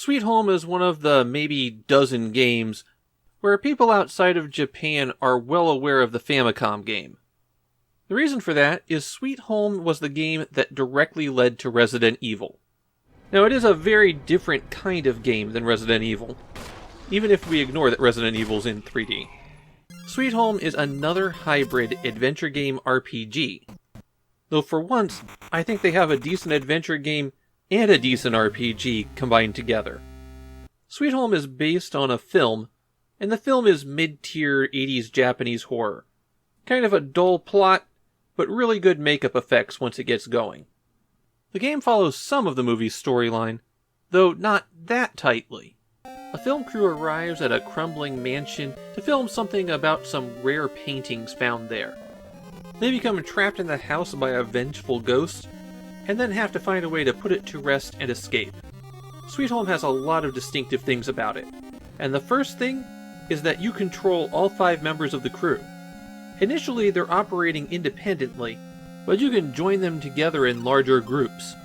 Sweet Home is one of the maybe dozen games where people outside of Japan are well aware of the Famicom game. The reason for that is Sweet Home was the game that directly led to Resident Evil. Now, it is a very different kind of game than Resident Evil, even if we ignore that Resident Evil's in 3D. Sweet Home is another hybrid adventure game RPG. Though for once, I think they have a decent adventure game and a decent RPG combined together. Sweet Home is based on a film, and the film is mid-tier 80s Japanese horror. Kind of a dull plot, but really good makeup effects once it gets going. The game follows some of the movie's storyline, though not that tightly. A film crew arrives at a crumbling mansion to film something about some rare paintings found there. They become trapped in the house by a vengeful ghost, and then have to find a way to put it to rest and escape. Sweet Home has a lot of distinctive things about it, and the first thing is that you control all 5 members of the crew. Initially, they're operating independently, but you can join them together in larger groups.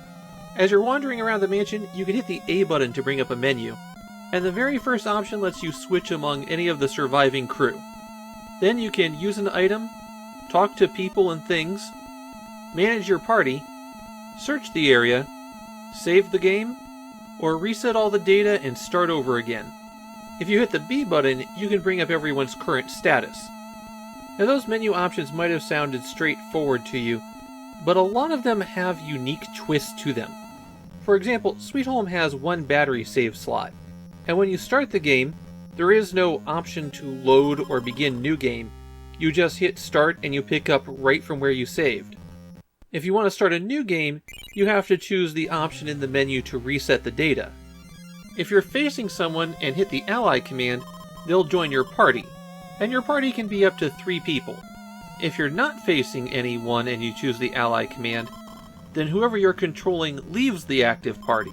As you're wandering around the mansion, you can hit the A button to bring up a menu, and the very first option lets you switch among any of the surviving crew. Then you can use an item, talk to people and things, manage your party, search the area, save the game, or reset all the data and start over again. If you hit the B button, you can bring up everyone's current status. Now, those menu options might have sounded straightforward to you, but a lot of them have unique twists to them. For example, Sweet Home has 1 battery save slot, and when you start the game, there is no option to load or begin new game. You just hit start and you pick up right from where you saved. If you want to start a new game, you have to choose the option in the menu to reset the data. If you're facing someone and hit the ally command, they'll join your party, and your party can be up to 3 people. If you're not facing anyone and you choose the ally command, then whoever you're controlling leaves the active party.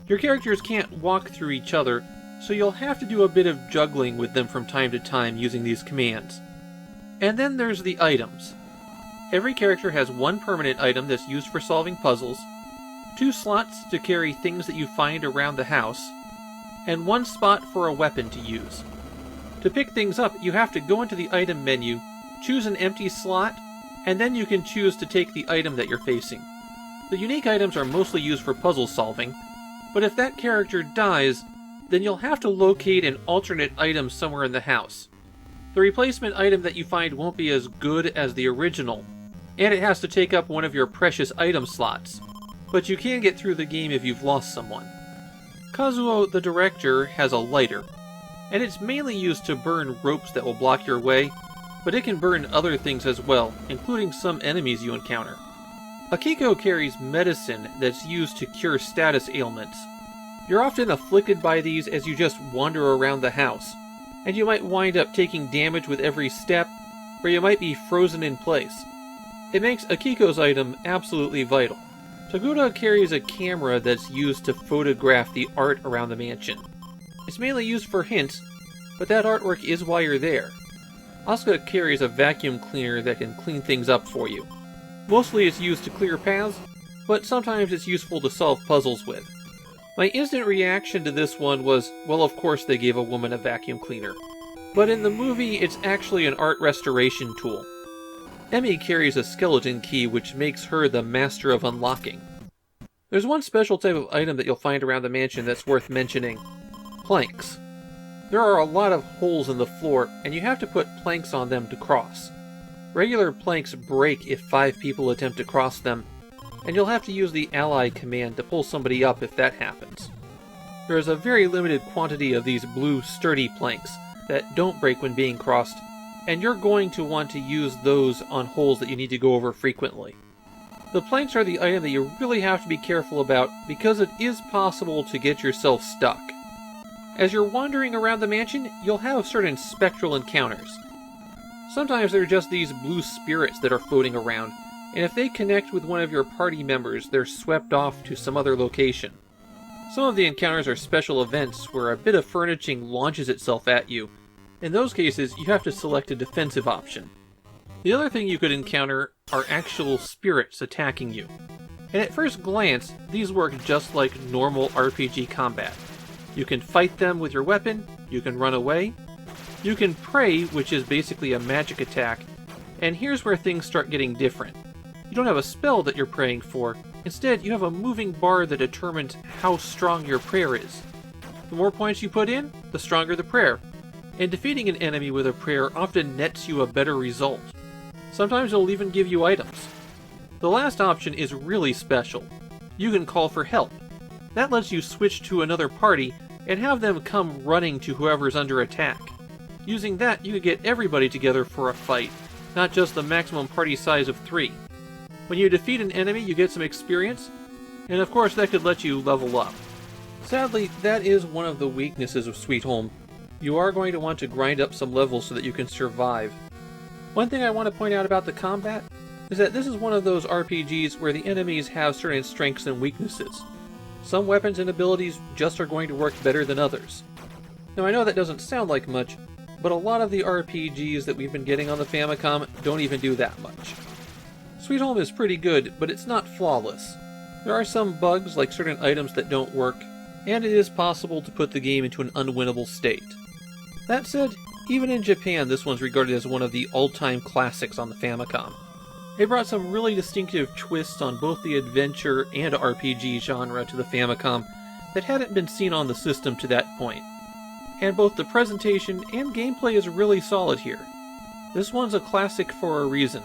Your characters can't walk through each other, so you'll have to do a bit of juggling with them from time to time using these commands. And then there's the items. Every character has 1 permanent item that's used for solving puzzles, 2 slots to carry things that you find around the house, and 1 spot for a weapon to use. To pick things up, you have to go into the item menu, choose an empty slot, and then you can choose to take the item that you're facing. The unique items are mostly used for puzzle solving, but if that character dies, then you'll have to locate an alternate item somewhere in the house. The replacement item that you find won't be as good as the original, and it has to take up one of your precious item slots, but you can get through the game if you've lost someone. Kazuo, the director, has a lighter, and it's mainly used to burn ropes that will block your way, but it can burn other things as well, including some enemies you encounter. Akiko carries medicine that's used to cure status ailments. You're often afflicted by these as you just wander around the house, and you might wind up taking damage with every step, or you might be frozen in place. It makes Akiko's item absolutely vital. Toguro carries a camera that's used to photograph the art around the mansion. It's mainly used for hints, but that artwork is why you're there. Asuka carries a vacuum cleaner that can clean things up for you. Mostly it's used to clear paths, but sometimes it's useful to solve puzzles with. My instant reaction to this one was, well, of course they gave a woman a vacuum cleaner. But in the movie, it's actually an art restoration tool. Emi carries a skeleton key which makes her the master of unlocking. There's one special type of item that you'll find around the mansion that's worth mentioning. Planks. There are a lot of holes in the floor, and you have to put planks on them to cross. Regular planks break if 5 people attempt to cross them, and you'll have to use the ally command to pull somebody up if that happens. There is a very limited quantity of these blue sturdy planks that don't break when being crossed, and you're going to want to use those on holes that you need to go over frequently. The planks are the item that you really have to be careful about because it is possible to get yourself stuck. As you're wandering around the mansion, you'll have certain spectral encounters. Sometimes they're just these blue spirits that are floating around, and if they connect with one of your party members, they're swept off to some other location. Some of the encounters are special events where a bit of furnishing launches itself at you. In those cases, you have to select a defensive option. The other thing you could encounter are actual spirits attacking you. And at first glance, these work just like normal RPG combat. You can fight them with your weapon, you can run away, you can pray, which is basically a magic attack, and here's where things start getting different. You don't have a spell that you're praying for, instead you have a moving bar that determines how strong your prayer is. The more points you put in, the stronger the prayer, and defeating an enemy with a prayer often nets you a better result. Sometimes it'll even give you items. The last option is really special. You can call for help. That lets you switch to another party and have them come running to whoever's under attack. Using that, you can get everybody together for a fight, not just the maximum party size of 3. When you defeat an enemy, you get some experience, and of course that could let you level up. Sadly, that is one of the weaknesses of Sweet Home. You are going to want to grind up some levels so that you can survive. One thing I want to point out about the combat is that this is one of those RPGs where the enemies have certain strengths and weaknesses. Some weapons and abilities just are going to work better than others. Now I know that doesn't sound like much, but a lot of the RPGs that we've been getting on the Famicom don't even do that much. Sweet Home is pretty good, but it's not flawless. There are some bugs like certain items that don't work, and it is possible to put the game into an unwinnable state. That said, even in Japan this one's regarded as one of the all-time classics on the Famicom. They brought some really distinctive twists on both the adventure and RPG genre to the Famicom that hadn't been seen on the system to that point. And both the presentation and gameplay is really solid here. This one's a classic for a reason.